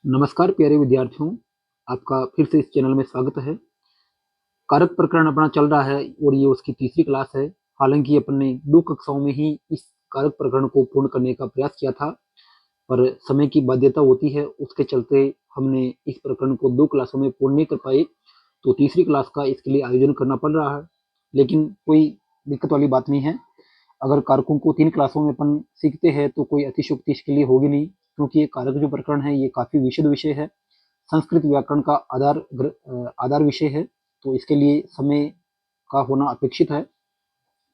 नमस्कार प्यारे विद्यार्थियों, आपका फिर से इस चैनल में स्वागत है। कारक प्रकरण अपना चल रहा है और ये उसकी तीसरी क्लास है। हालांकि अपन ने 2 कक्षाओं में ही इस कारक प्रकरण को पूर्ण करने का प्रयास किया था, पर समय की बाध्यता होती है, उसके चलते हमने इस प्रकरण को 2 क्लासों में पूर्ण नहीं कर पाए, तो तीसरी क्लास का इसके लिए आयोजन करना पड़ रहा है। लेकिन कोई दिक्कत वाली बात नहीं है। अगर कारकों को 3 क्लासों में अपन सीखते हैं तो कोई अतिशयोक्ति इसके लिए होगी नहीं, क्योंकि ये कारक जो प्रकरण है ये काफी विशद विषय है, संस्कृत व्याकरण का आधार विषय है, तो इसके लिए समय का होना अपेक्षित है।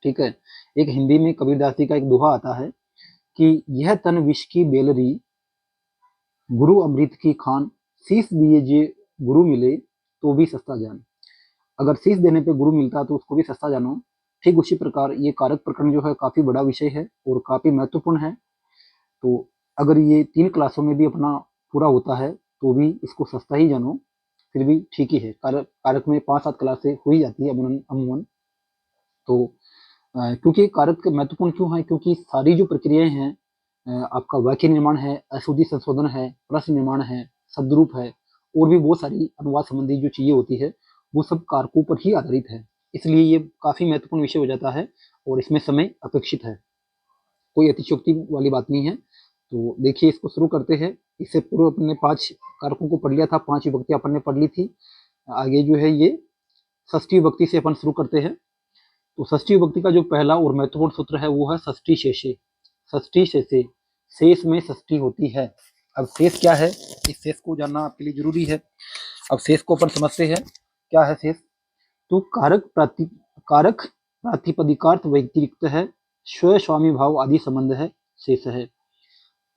ठीक है। एक हिंदी में कबीरदास जी का एक दोहा आता है कि यह तन विष की बेलरी, गुरु अमृत की खान, शीश दिए जे गुरु मिले तो भी सस्ता जान। अगर शीश देने पे गुरु मिलता तो उसको भी सस्ता जानो। ठीक उसी प्रकार ये कारक प्रकरण जो है काफी बड़ा विषय है और काफी महत्वपूर्ण है। तो अगर ये 3 क्लासों में भी अपना पूरा होता है तो भी इसको सस्ता ही जानो, फिर भी ठीक ही है। कारक कारक में 5-7 क्लासें हो ही जाती है अमूमन। तो क्योंकि कारक महत्वपूर्ण क्यों है, क्योंकि सारी जो प्रक्रियाएं हैं, आपका वाक्य निर्माण है, अशुद्धि संशोधन है, प्रश्न निर्माण है, शब्द रूप है, और भी बहुत सारी अनुवाद संबंधी जो चीजें होती है वो सब कारकों पर ही आधारित है। इसलिए ये काफी महत्वपूर्ण विषय हो जाता है और इसमें समय अपेक्षित है। कोई अतिशयोक्ति वाली बात नहीं है। तो देखिए, इसको शुरू करते हैं। इससे पूर्व अपन ने 5 कारकों को पढ़ लिया था, 5 विभक्ति अपन ने पढ़ ली थी। आगे जो है ये षष्ठी विभक्ति से अपन शुरू करते हैं। तो षष्ठी विभक्ति का जो पहला और महत्वपूर्ण सूत्र है वो है षष्ठी शेषे। षष्ठी शेषे, शेष में षष्ठी होती है। अब शेष क्या है, इस शेष को जानना आपके लिए जरूरी है। अब शेष को अपन समझते हैं, क्या है शेष। तो कारक प्रातिपदिकार्थ व्यतिरिक्त है, स्व स्वामी भाव आदि संबंध है, शेष है।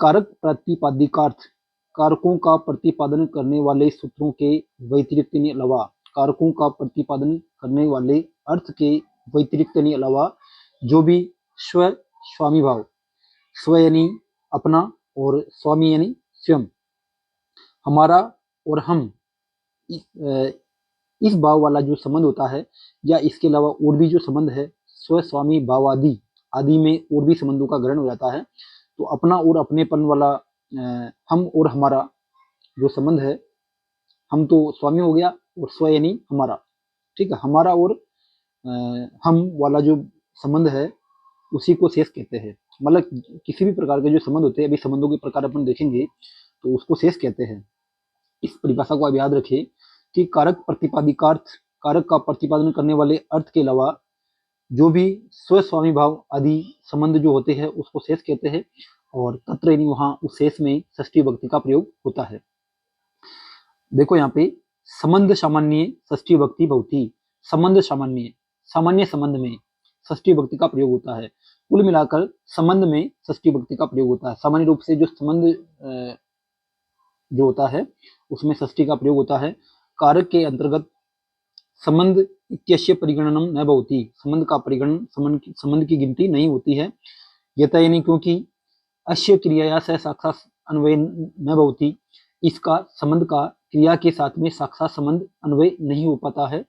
कारक प्रातिपदिकार्थ, कारकों का प्रतिपादन करने वाले सूत्रों के व्यतिरिक्त अलावा, कारकों का प्रतिपादन करने वाले अर्थ के व्यतिरिक्त अलावा जो भी स्व स्वामी भाव, स्व यानी अपना, और स्वामी यानी स्वयं, हमारा और हम, इस भाव वाला जो संबंध होता है, या इसके अलावा और भी जो संबंध है, स्व स्वामी भावादि आदि में और भी संबंधों का ग्रहण हो जाता है। तो अपना और अपनेपन वाला, हम और हमारा जो संबंध है, हम तो स्वामी हो गया और स्व यानी हमारा। ठीक है, हमारा और हम वाला जो संबंध है उसी को शेष कहते हैं। मतलब किसी भी प्रकार के जो संबंध होते हैं, अभी संबंधों के प्रकार अपन देखेंगे, तो उसको शेष कहते हैं। इस परिभाषा को आप याद रखिए कि कारक प्रतिपादिकार्थ, कारक का प्रतिपादन करने वाले अर्थ के अलावा जो भी स्व स्वामी भाव आदि संबंध जो होते हैं उसको शेष कहते हैं। और तत्र यानी वहां उस शेष में षष्ठी विभक्ति का प्रयोग होता है। देखो यहाँ पे संबंध सामान्य षष्ठी विभक्ति भवति, संबंध सामान्य, सामान्य संबंध में षष्ठी विभक्ति का प्रयोग होता है। कुल मिलाकर संबंध में षष्ठी विभक्ति का प्रयोग होता है। सामान्य रूप से जो संबंध जो होता है उसमें षष्ठी का प्रयोग होता है। कारक के अंतर्गत संबंध इत्यस्य परिगणनम न भवति, संबंध का परिगणन, संबंध की गिनती नहीं होती है। यथा यानी क्योंकि अस्य क्रियाया से साक्षात अन्वय न भवति, इसका संबंध का क्रिया के साथ में साक्षात संबंध अन्वय नहीं हो पाता है।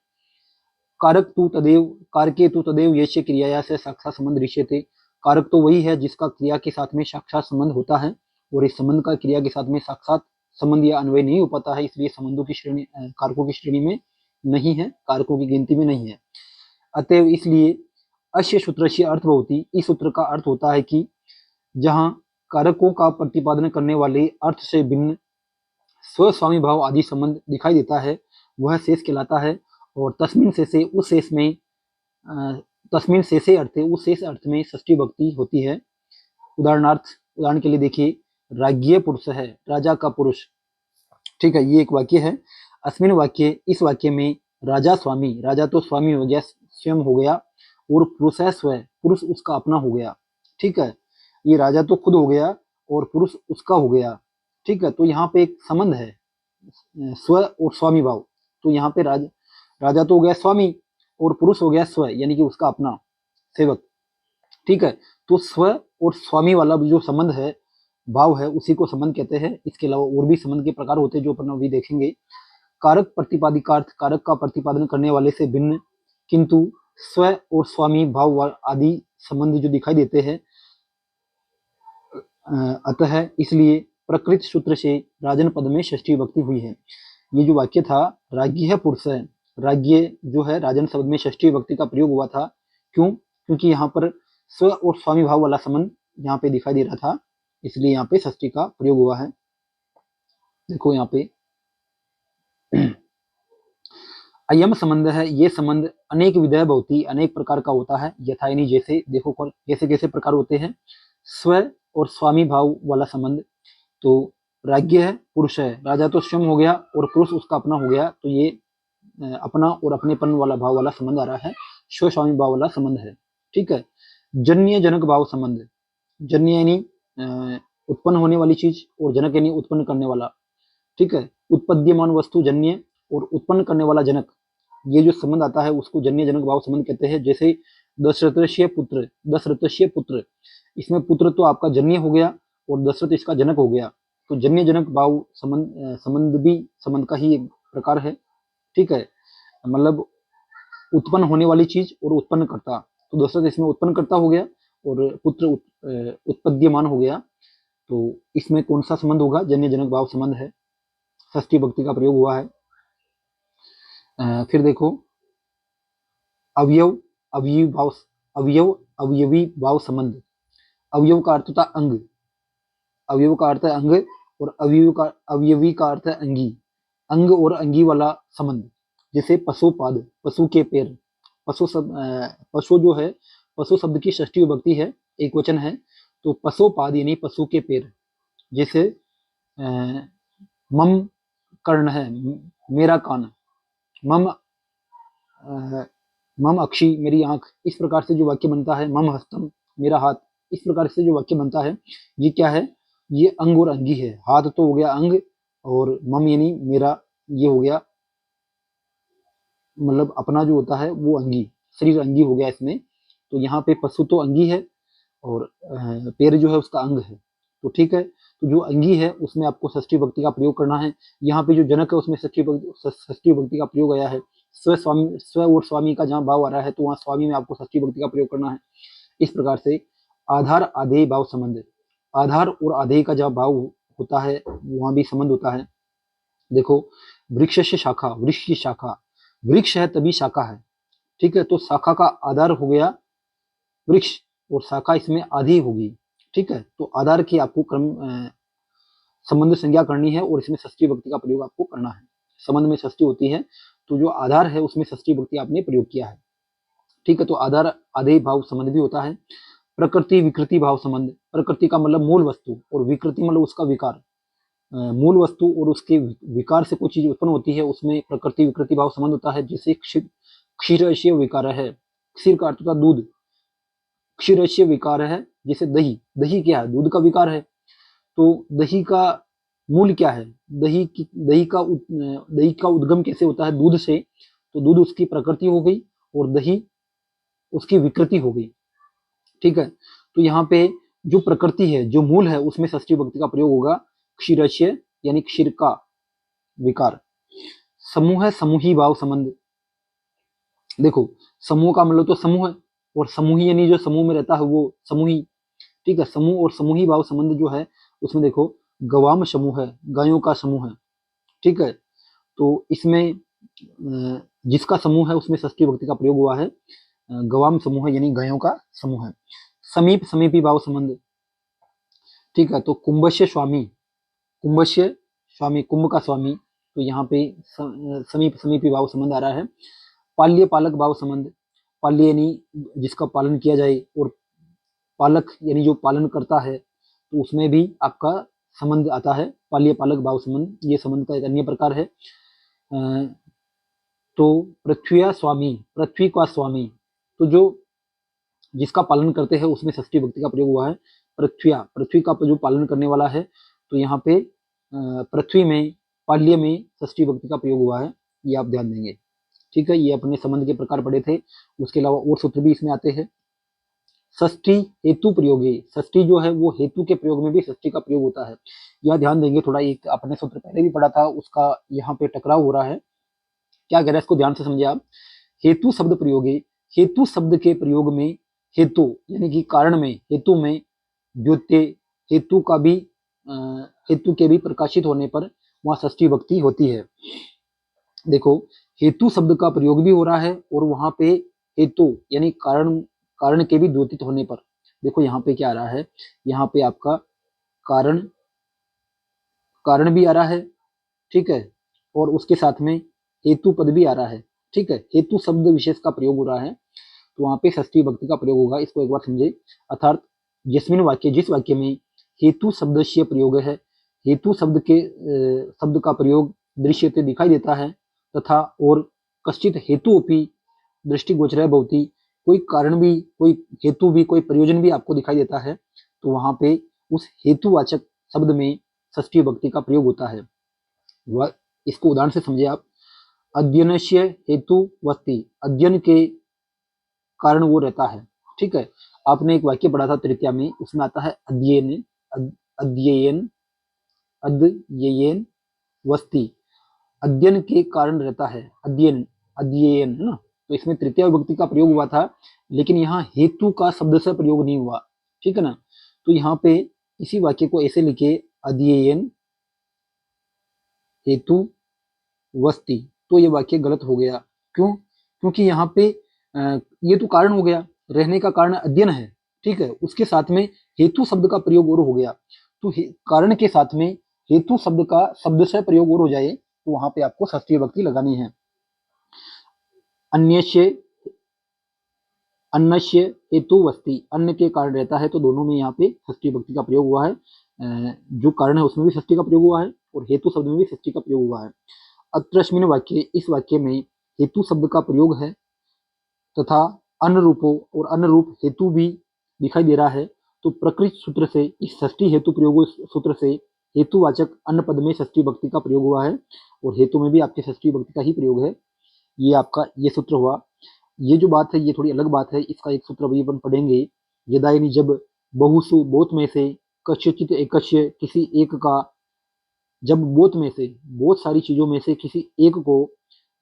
कारक तु तदेव, कारके तु तदेव यस्य क्रियाया से साक्षात संबंध दृश्यते, कारक तो वही है जिसका क्रिया के साथ में साक्षात संबंध होता है, और इस संबंध का क्रिया के साथ में साक्षात संबंध या अन्वय नहीं हो पाता है, इसलिए संबंधों की श्रेणी कारकों की श्रेणी में नहीं है, कारकों की गिनती में नहीं है। अतएव इसलिए अस्य सूत्र से अर्थ भवति, इस सूत्र का अर्थ होता है कि जहां कारकों का प्रतिपादन करने वाले अर्थ से भिन्न स्व स्वामी भाव आदि संबंध दिखाई देता है वह शेष कहलाता है। और तस्मिन शेषे, उस शेष में, तस्मिन शेषे अर्थे, उस शेष अर्थ में षष्ठी विभक्ति होती है। उदाहरण के लिए देखिए, राज्य पुरुष है, राजा का पुरुष। ठीक है, ये एक वाक्य है। अस्मिन वाक्य, इस वाक्य में राजा स्वामी, राजा तो स्वामी हो गया, स्वयं हो गया, और पुरुष है स्व, पुरुष उसका अपना हो गया। ठीक है, ये राजा तो खुद हो गया और पुरुष उसका हो गया। ठीक है, तो यहाँ पे एक संबंध है स्व और स्वामी भाव। तो यहाँ पे राजा तो हो गया स्वामी और पुरुष हो गया स्व, यानी कि उसका अपना सेवक। ठीक है, तो स्व और स्वामी वाला जो संबंध है, भाव है, उसी को संबंध कहते हैं। इसके अलावा और भी संबंध के प्रकार होते हैं जो अपन अभी देखेंगे। कारक प्रतिपादिकार्थ, कारक का प्रतिपादन करने वाले से भिन्न किंतु स्व और स्वामी भाव आदि संबंध जो दिखाई देते हैं, अतः इसलिए प्रकृत सूत्र से राजन पद में षष्ठी विभक्ति हुई है। ये जो वाक्य था, राज्ञ है पुरुष है, राज्ञ जो है राजन शब्द में षष्ठी विभक्ति का प्रयोग हुआ था। क्यों? क्योंकि यहाँ पर स्व और स्वामी भाव वाला संबंध यहाँ पे दिखाई दे रहा था, इसलिए यहाँ पे षष्ठी का प्रयोग हुआ है। देखो यहाँ पे अयम संबंध है, ये संबंध अनेक विधेय भवती, अनेक प्रकार का होता है। यथा यानी जैसे, देखो कैसे कैसे प्रकार होते हैं। स्व और स्वामी भाव वाला संबंध, तो राज्ञ है पुरुष है, राजा तो स्वयं हो गया और पुरुष उसका अपना हो गया, तो ये अपना और अपनेपन वाला भाव वाला संबंध आ रहा है, स्व स्वामी भाव वाला संबंध है। ठीक है। जन्य जनक भाव संबंध, जन्य यानी उत्पन्न होने वाली चीज और जनक यानी उत्पन्न करने वाला। ठीक है। उत्पद्यमान वस्तु जन्य और उत्पन्न करने वाला जनक, ये जो संबंध आता है उसको जन्य जनक भाव संबंध कहते हैं। जैसे दशरथस्य पुत्र, दशरथस्य पुत्र, इसमें पुत्र तो आपका जन्य हो गया और दशरथ इसका जनक हो गया, तो जन्य जनक भाव संबंध भी संबंध का ही एक प्रकार है। ठीक है। मतलब उत्पन्न होने वाली चीज और उत्पन्न करता, तो दशरथ इसमें उत्पन्न करता हो गया और पुत्र उत्पद्यमान हो गया, तो इसमें कौन सा संबंध होगा? जन्य जनक भाव संबंध है, षष्ठी विभक्ति का प्रयोग हुआ है। फिर देखो अवयव अवयवी भाव, अवयव अवयवी भाव संबंध। अवयव का अर्थ होता अंग, अवयव का अर्थ है अंग और अवयवी का अर्थ है अंगी, अंग और अंगी वाला संबंध। जैसे पशुपाद, पशु के पैर, पशु जो है, पशु शब्द की षष्ठी विभक्ति है, एक वचन है, तो पशुपाद यानी पशु के पैर। जैसे मम कर्ण है, मेरा कान, मम अक्षी मेरी आंख, इस प्रकार से जो वाक्य बनता है, मम हस्तम मेरा हाथ, इस प्रकार से जो वाक्य बनता है, ये क्या है? ये अंग और अंगी है। हाथ तो हो गया अंग और मम यानी मेरा, ये हो गया मतलब अपना जो होता है वो अंगी, शरीर अंगी हो गया इसमें। तो यहाँ पे पशु तो अंगी है और पैर जो है उसका अंग है, तो ठीक है। तो जो अंगी है उसमें आपको षष्ठी विभक्ति का प्रयोग करना है। यहाँ पे जो जनक है उसमें षष्ठी विभक्ति का प्रयोग आया है। स्व और स्वामी का जहाँ भाव आ रहा है तो वहाँ स्वामी में आपको षष्ठी विभक्ति का प्रयोग करना है। इस प्रकार से आधार आधेय भाव संबंध, आधार और आधेय का जहाँ भाव होता है वहाँ भी संबंध होता है। देखो वृक्ष से शाखा, वृक्ष की शाखा, वृक्ष है तभी शाखा है। ठीक है। तो शाखा का आधार हो गया वृक्ष और शाखा इसमें आधी होगी। ठीक है। तो आधार की आपको क्रम संबंध संज्ञा करनी है और इसमें षष्ठी विभक्ति का प्रयोग आपको करना है। संबंध में षष्ठी होती है तो जो आधार है उसमें षष्ठी विभक्ति आपने प्रयोग किया है। ठीक है। तो आधार आधेय भाव संबंध भी होता है। प्रकृति विकृति भाव संबंध, प्रकृति का मतलब मूल वस्तु और विकृति मतलब उसका विकार। मूल वस्तु और उसके विकार से कोई चीज उत्पन्न होती है उसमें प्रकृति विकृति भाव संबंध होता है। जैसे क्षीरशीय विकार है, क्षीर का अर्थ होता दूध, क्षीरशीय विकार है। जैसे दही, दही क्या है? दूध का विकार है। तो दही का मूल क्या है? दही का उद्गम कैसे होता है? दूध से, तो दूध उसकी प्रकृति हो गई और दही उसकी विकृति हो गई। ठीक है। तो यहाँ पे जो प्रकृति है, जो मूल है, उसमें षष्ठी विभक्ति का प्रयोग होगा, क्षीरशीय यानी क्षीर का विकार। समूह है समूही भाव संबंध। देखो समूह का मतलब तो समूह है और समूही यानी जो समूह में रहता है वो समूही। ठीक है। समूह और समूही भाव संबंध जो है उसमें देखो गवाम समूह है, गायों का समूह है। ठीक है। तो इसमें जिसका समूह है उसमें षष्ठी विभक्ति का प्रयोग हुआ है, गवाम समूह है यानी गायों का समूह है। समीप समीपी भाव संबंध। ठीक है। तो कुंभस्य स्वामी, कुंभस्य स्वामी, कुंभ का स्वामी, तो यहाँ पे समीप समीपी भाव संबंध आ रहा है। पाल्य पालक भाव संबंध, पाल्य यानी जिसका पालन किया जाए और पालक यानी जो पालन करता है, तो उसमें भी आपका संबंध आता है, पाल्य पालक भाव संबंध। ये संबंध का एक अन्य प्रकार है। तो पृथ्वी स्वामी, पृथ्वी का स्वामी, तो जो जिसका पालन करते हैं उसमें षष्ठी विभक्ति का प्रयोग हुआ है। पृथ्वी का जो पालन करने वाला है, तो यहाँ पे पृथ्वी में पाल्य में षष्ठी विभक्ति का प्रयोग हुआ है, ये आप ध्यान देंगे। ठीक है। ये अपने संबंध के प्रकार पढ़े थे, उसके अलावा और सूत्र भी इसमें आते हैं। षष्ठी हेतु प्रयोगे, षष्ठी जो है वो हेतु के प्रयोग में भी षष्ठी का प्रयोग होता है। यह ध्यान देंगे थोड़ा, एक अपने सूत्र पहले भी पढ़ा था उसका यहाँ पे टकराव हो रहा है। क्या कह रहा है इसको ध्यान से समझिए आप। हेतु शब्द प्रयोगे, हेतु शब्द के प्रयोग में हेतु यानी कि कारण में, हेतु में द्योत्य, हेतु का भी हेतु के भी प्रकाशित होने पर वहाँ षष्ठी विभक्ति होती है। देखो, हेतु शब्द का प्रयोग भी हो रहा है और वहां पे हेतु यानी कारण कारण के भी द्योतित होने पर, देखो यहाँ पे क्या आ रहा है, यहाँ पे आपका कारण कारण भी आ रहा है, ठीक है, और उसके साथ में हेतु पद भी आ रहा है, ठीक है, हेतु शब्द विशेष का प्रयोग हो रहा है, तो वहां पे षष्ठी विभक्ति का प्रयोग होगा। इसको एक बार समझे, अर्थात जिसमें वाक्य जिस वाक्य में हेतु शब्दस्य प्रयोग है, हेतु शब्द का प्रयोग दृश्यते दिखाई देता है, तथा और कश्चित हेतुओपि दृष्टिगोचरः भवति, कोई कारण भी, कोई हेतु भी, कोई प्रयोजन भी आपको दिखाई देता है, तो वहां पे उस हेतुवाचक शब्द में षष्ठी विभक्ति का प्रयोग होता है। वह इसको उदाहरण से समझे आप, अध्ययनस्य हेतु वस्ति, अध्ययन के कारण वो रहता है, ठीक है। आपने एक वाक्य पढ़ा था तृतीया में, उसमें आता है अध्ययन, अध्ययन, अध्ययन वस्ति, अध्ययन के कारण रहता है, अध्ययन, अध्ययन है ना, तो इसमें तृतीय विभक्ति का प्रयोग हुआ था, लेकिन यहाँ हेतु का शब्द से प्रयोग नहीं हुआ, ठीक है ना। तो यहाँ पे इसी वाक्य को ऐसे लिखे, अध्ययन हेतु वस्ति, तो ये वाक्य गलत हो गया। क्यों? क्योंकि यहाँ पे ये तो कारण हो गया, रहने का कारण अध्ययन है, ठीक है, उसके साथ में हेतु शब्द का प्रयोग और हो गया, तो कारण के साथ में हेतु शब्द का शब्द से प्रयोग और हो जाए, तो वहां पे आपको षष्ठी विभक्ति लगानी है। अन्यस्य, अन्नस्य हेतु वस्ति, अन्न के कारण रहता है, तो दोनों में यहाँ पे षष्ठी विभक्ति का प्रयोग हुआ है। जो कारण है उसमें भी षष्ठी का प्रयोग हुआ है और हेतु शब्द में भी षष्ठी का प्रयोग हुआ है। अत्रस्मिन् वाक्य, इस वाक्य में हेतु शब्द का प्रयोग है तथा अन्य रूपों और अन्य रूप हेतु भी दिखाई दे रहा है, तो प्रकृत सूत्र से, इस षष्ठी हेतु प्रयोग सूत्र से हेतुवाचक अन्य पद में षष्ठी विभक्ति का प्रयोग हुआ है और हेतु में भी आपके षष्ठी विभक्ति का ही प्रयोग है। ये आपका ये सूत्र हुआ। ये जो बात है ये थोड़ी अलग बात है, इसका एक सूत्र अभी अपन पढ़ेंगे। यदा यानी जब, बहुसु बहुत में से, कस्यचित एकस्य किसी एक का, जब बहुत में से, बहुत सारी चीजों में से किसी एक को,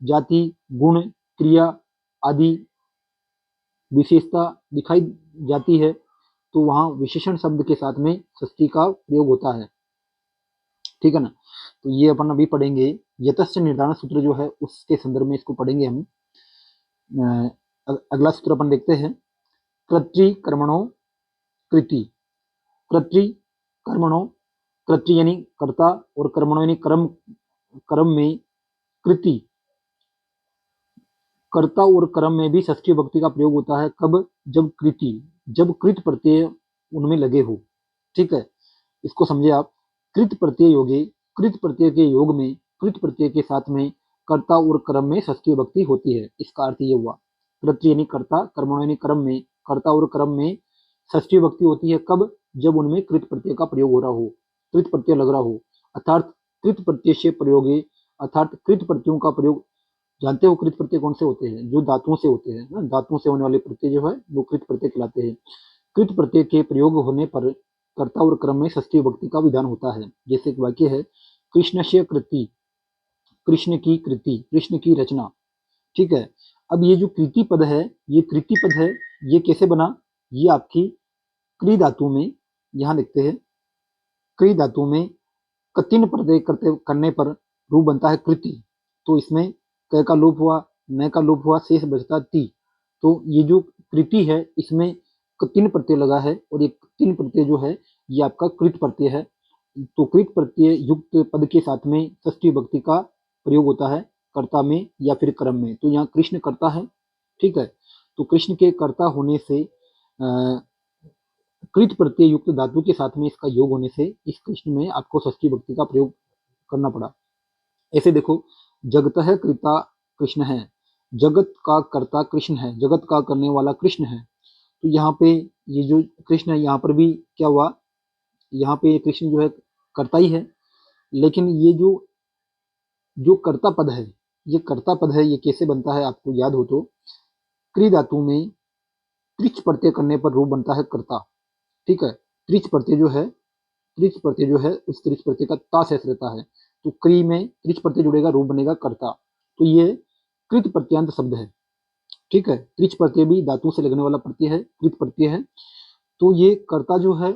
जाति, गुण, क्रिया आदि विशेषता दिखाई जाती है, तो वहां विशेषण शब्द के साथ में षष्ठी का प्रयोग होता है, ठीक है ना। तो ये अपन अभी पढ़ेंगे, यतस्य निर्धारण सूत्र जो है उसके संदर्भ में इसको पढ़ेंगे हम। अगला सूत्र अपन देखते हैं, कर्तृ कर्मणो कृति, कर्तृ कर्मणो, कर्तृ यानी कर्ता और कर्मणो यानी कर्म, कर्म में कृति, कर्ता और कर्म में भी षष्ठी विभक्ति का प्रयोग होता है। कब? जब कृति, जब कृत प्रत्यय उनमें लगे हो, ठीक है, इसको समझे आप। कृत प्रत्यय योगे, कृत प्रत्यय के योग में कृत प्रत्यय के साथ में कर्ता और कर्म में षष्ठी विभक्ति होती है। इसका अर्थ ये हुआ, कृत यानी कर्ता, कर्मणो यानी कर्म में, कर्ता और कर्म में षष्ठी विभक्ति होती है। कब? जब उनमें कृत प्रत्यय का प्रयोग हो रहा हो, कृत प्रत्यय लग रहा हो, अर्थात कृत प्रत्यय से प्रयोगे, अर्थात कृत प्रत्ययों का प्रयोग। जानते हो कृत प्रत्यय कौन से होते हैं? जो धातुओं से होते हैं ना, धातुओं से होने वाले प्रत्यय जो है वो कृत प्रत्यय कहलाते हैं। कृत प्रत्यय के प्रयोग होने पर कर्ता और क्रम में षष्ठी विभक्ति का विधान होता है। जैसे एक वाक्य है, कृष्णस्य कृति, कृष्ण की कृति, कृष्ण की रचना, ठीक है। अब ये जो कृति पद है, ये कृति पद है, ये कैसे बना? ये आपकी क्री धातु में, यहाँ लिखते हैं, क्री धातु में कतिन प्रत्यय करने पर रूप बनता है कृति। तो इसमें क का लोप हुआ, न का लोप हुआ, शेष बचता ती। तो ये जो कृति है इसमें तीन प्रत्यय लगा है और ये तीन प्रत्यय जो है ये आपका कृत प्रत्यय है। तो कृत प्रत्यय युक्त पद के साथ में षष्ठी विभक्ति का प्रयोग होता है, कर्ता में या फिर क्रम में। तो यहाँ कृष्ण कर्ता है, ठीक है, तो कृष्ण के कर्ता होने से कृत प्रत्यय युक्त धातु के साथ में इसका योग होने से इस कृष्ण में आपको षष्ठी विभक्ति का प्रयोग करना पड़ा। ऐसे देखो, जगतः कृता कृष्ण है, जगत का कर्ता कृष्ण है, जगत का करने वाला कृष्ण है। तो यहाँ पे ये जो कृष्ण है, यहाँ पर भी क्या हुआ, यहाँ पे कृष्ण जो है कर्ता ही है, लेकिन ये जो कर्ता पद है, ये कर्ता पद है, ये कैसे बनता है आपको याद हो तो, क्री धातु में त्रिच प्रत्यय करने पर रूप बनता है कर्ता, ठीक है। त्रिच प्रत्यय जो है, त्रिच प्रत्यय जो है उस त्रिच प्रत्यय का ता शेष रहता है, तो क्री में त्रिच प्रत्यय जुड़ेगा, रूप बनेगा कर्ता। तो ये कृत प्रत्यांत शब्द है, ठीक है। त्रिच प्रत्यय भी धातु से लगने वाला प्रत्यय है, कृत प्रत्यय है। तो ये कर्ता जो है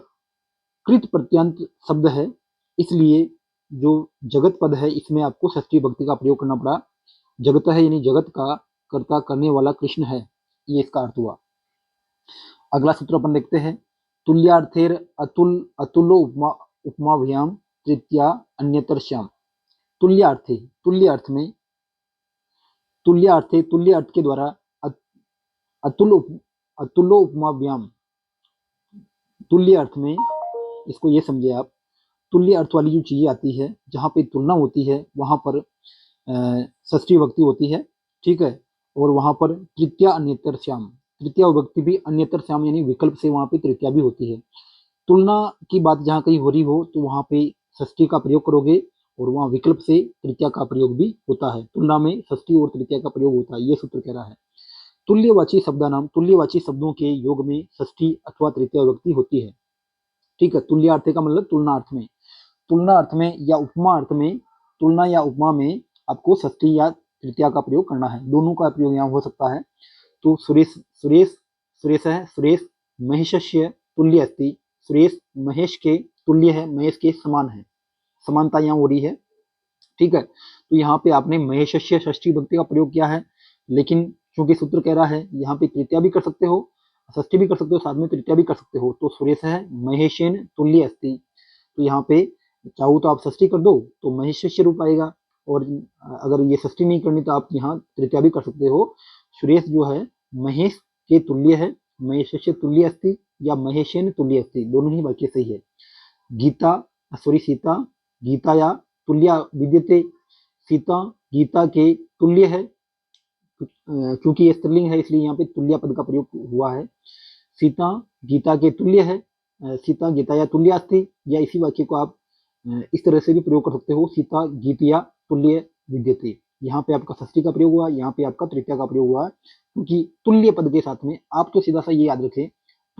कृत प्रत्यंत शब्द है, इसलिए जो जगत पद है इसमें आपको षष्ठी विभक्ति का प्रयोग करना पड़ा। जगत है यानी जगत का कर्ता करने वाला कृष्ण है, ये इसका अर्थ हुआ। अगला सूत्र अपन देखते हैं, तुल्यार्थेर अतुल अतुलो उपमा उपमाभ्याम तृतीया अन्यतर श्याम। तुल्यार्थे, तुल्य अर्थ में, तुल्यार्थे तुल्य अर्थ के द्वारा अतुल अतुलो उपमाभ्याम, तुल्य अर्थ में इसको ये समझे आप, तुल्य अर्थ वाली जो चीजें आती है जहाँ पे तुलना होती है वहां पर षष्ठी विभक्ति होती है, ठीक है। और वहां पर तृतीया अन्यतर श्याम, तृतीया विभक्ति भी अन्यतर श्याम यानी विकल्प से वहां पे तृतीया भी होती है। तुलना की बात जहाँ कहीं हो रही हो तो वहां पे षष्ठी का प्रयोग करोगे और वहां विकल्प से तृतीया का प्रयोग भी होता है। तुलना में षष्ठी और तृतीया का प्रयोग होता है, ये सूत्र कह रहा है। तुल्यवाची शब्दानाम, तुल्यवाची शब्दों के योग में षष्ठी अथवा तृतीया विभक्ति होती है, ठीक है। तुल्यार्थ का मतलब तुलना अर्थ में, तुलना अर्थ में या उपमा अर्थ में, तुलना या उपमा में आपको षष्ठी या तृतीया का प्रयोग करना है, दोनों का प्रयोग यहाँ हो सकता है। तो सुरेश सुरेश सुरेश है, सुरेश महेशस्य तुल्य अस्ति, सुरेश महेश के तुल्य है, महेश के समान है, समानता यहाँ हो रही है, ठीक है। तो यहाँ पे आपने महेशस्य षष्ठी विभक्ति का प्रयोग किया है, लेकिन क्योंकि सूत्र कह रहा है यहाँ पे तृतीया भी कर सकते हो, षष्ठी भी कर सकते हो, साथ में तृतीया भी कर सकते हो। तो सुरेश है महेशेन तुल्य अस्ति, तो यहाँ पे चाहो तो आप षष्ठी कर दो तो महेशस्य रूप आएगा, और अगर ये षष्ठी नहीं करनी तो आप यहाँ तृतीया भी कर सकते हो। सुरेश जो है महेश के तुल्य है, महेशस्य तुल्य अस्ति या महेशेन तुल्य अस्ति, दोनों ही वाक्य सही है। गीता सॉरी सीता गीताया तुल्य विद्यते, सीता गीता के तुल्य है, क्योंकि ये स्त्रीलिंग है इसलिए यहाँ पे तुल्य पद का प्रयोग हुआ है। सीता गीता के तुल्य है, सीता गीताया तुल्य अस्ति, या इसी वाक्य को आप इस तरह से भी प्रयोग कर सकते हो, सीता गीतिया तुल्य विद्यते। यहाँ पे आपका षष्ठी का प्रयोग हुआ, यहाँ पे आपका तृतीया का प्रयोग हुआ, क्योंकि तुल्य पद के साथ में आप तो सीधा सा ये याद रखें,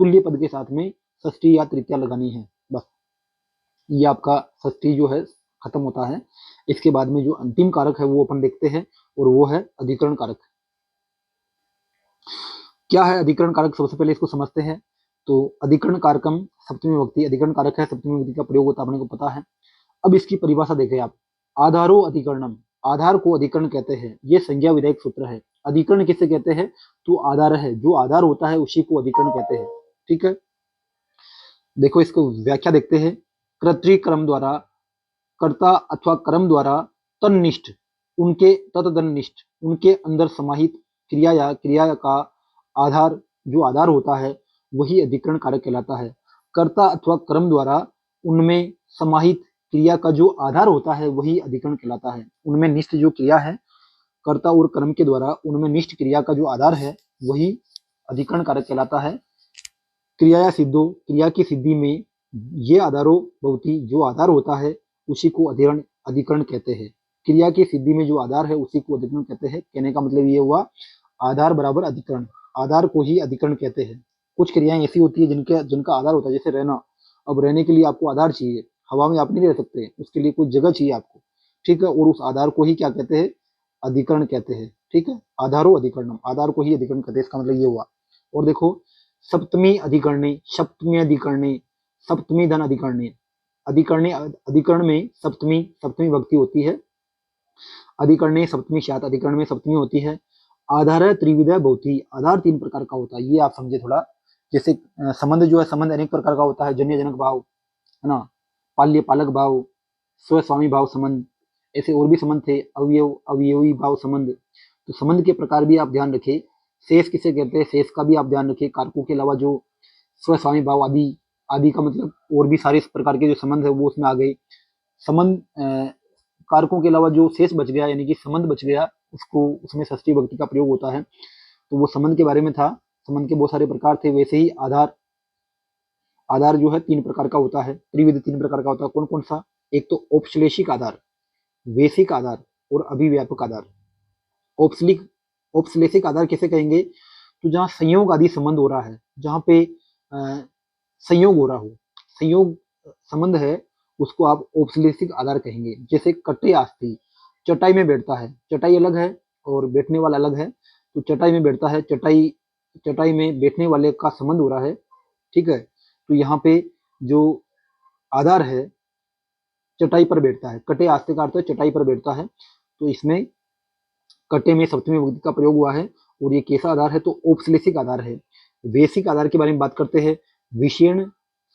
तुल्य पद के साथ में षष्ठी या तृतीया लगानी है, बस। ये आपका षष्ठी जो है खत्म होता है। इसके बाद में जो अंतिम कारक है वो अपन देखते हैं, और वो है अधिकरण कारक। क्या है अधिकरण कारक, सबसे पहले इसको समझते हैं। तो अधिकरण कारकम सप्तमी विभक्ति, अधिकरण कारक है, सप्तमी विभक्ति का प्रयोग होता है, अपने को पता है। अब इसकी परिभाषा देखें आप, आधारो अधिकरणम, आधार को अधिकरण कहते हैं, ये संज्ञा विधायक सूत्र है। अधिकरण किसे कहते हैं, तो आधार है, जो आधार होता है उसी को अधिकरण कहते हैं, ठीक है। देखो इसको व्याख्या देखते हैं, कर्तृक्रम द्वारा, कर्ता अथवा कर्म द्वारा तन्निष्ठ, उनके तत्तदनिष्ठ, उनके अंदर समाहित क्रिया या क्रिया का आधार, जो आधार होता है वही अधिकरण कारक कहलाता है। कर्ता अथवा कर्म द्वारा उनमें समाहित क्रिया का जो आधार होता है वही अधिकरण कहलाता है। उनमें निष्ठ जो क्रिया है, कर्ता और कर्म के द्वारा उनमें निष्ठ क्रिया का जो आधार है वही अधिकरण कारक कहलाता है। क्रिया या सिद्धो, क्रिया की सिद्धि में ये आधारो भवती, जो आधार होता है उसी को अधिकरण अधिकरण कहते हैं। क्रिया की सिद्धि में जो आधार है उसी को अधिकरण कहते हैं। कहने का मतलब ये हुआ, आधार बराबर अधिकरण, आधार को ही अधिकरण कहते हैं। कुछ क्रियाएं ऐसी होती है जिनका आधार होता है, जैसे रहना। अब रहने के लिए आपको आधार चाहिए, हवा में आप नहीं रह सकते, उसके लिए कोई जगह चाहिए आपको, ठीक है। और उस आधार को ही क्या कहते हैं, अधिकरण कहते हैं, ठीक है। आधारो अधिकरणम, आधार को ही अधिकरण कहते हैं, इसका मतलब ये हुआ। और देखो, सप्तमी अधिकरणे, सप्तमी अधिकरणे, सप्तमी धन अधिकरणे, अधिकरणे अधिकरण में सप्तमी सप्तमी विभक्ति होती है। अधिकरणे सप्तमी स्यात्, अधिकरण में सप्तमी होती है। आधार त्रिविधा भवति, आधार तीन प्रकार का होता है, ये आप समझे थोड़ा। जैसे संबंध जो है, संबंध अनेक प्रकार का होता है, जन्य जनक भाव है ना, पाल्य पालक भाव, स्वस्वामी भाव संबंध, ऐसे और भी संबंध थे, अवयव अवयवी भाव संबंध। तो संबंध के प्रकार भी आप ध्यान रखें। शेष किसे कहते हैं, शेष का भी आप ध्यान रखें। कारकों के अलावा जो स्वस्वामी भाव आदि, आदि का मतलब और भी सारे प्रकार के जो संबंध है वो उसमें आ गए। संबंध कारकों के अलावा जो शेष बच गया, यानी कि संबंध बच गया, उसको उसमें षष्ठी विभक्ति का प्रयोग होता है। तो वो संबंध के बारे में था। संबंध के बहुत सारे प्रकार थे। वैसे ही आधार, आधार जो है तीन प्रकार का होता है, त्रिविध तीन प्रकार का होता है। कौन कौन सा, एक तो औपश्लेषिक आधार, वैशिक आधार और अभिव्यापक आधार। औपश्लिक औपश्लेषिक आधार किसे कहेंगे, तो जहाँ संयोग आदि संबंध हो रहा है, जहाँ पे संयोग हो रहा हो, संयोग संबंध है, उसको आप औपश्लेषिक आधार कहेंगे। जैसे कटे आस्ती, चटाई में बैठता है, चटाई अलग है और बैठने वाला अलग है। तो चटाई में बैठता है, चटाई चटाई में बैठने वाले का संबंध हो रहा है, ठीक है। तो यहाँ पे जो आधार है चटाई पर बैठता है, कटे आस्ते का अर्थ है चटाई पर बैठता है, तो इसमें कटे में सप्तमी विभक्ति का प्रयोग हुआ है। और ये कैसा आधार है, तो औपश्लेषिक आधार है। वैशिक आधार के बारे में बात करते हैं, विषेण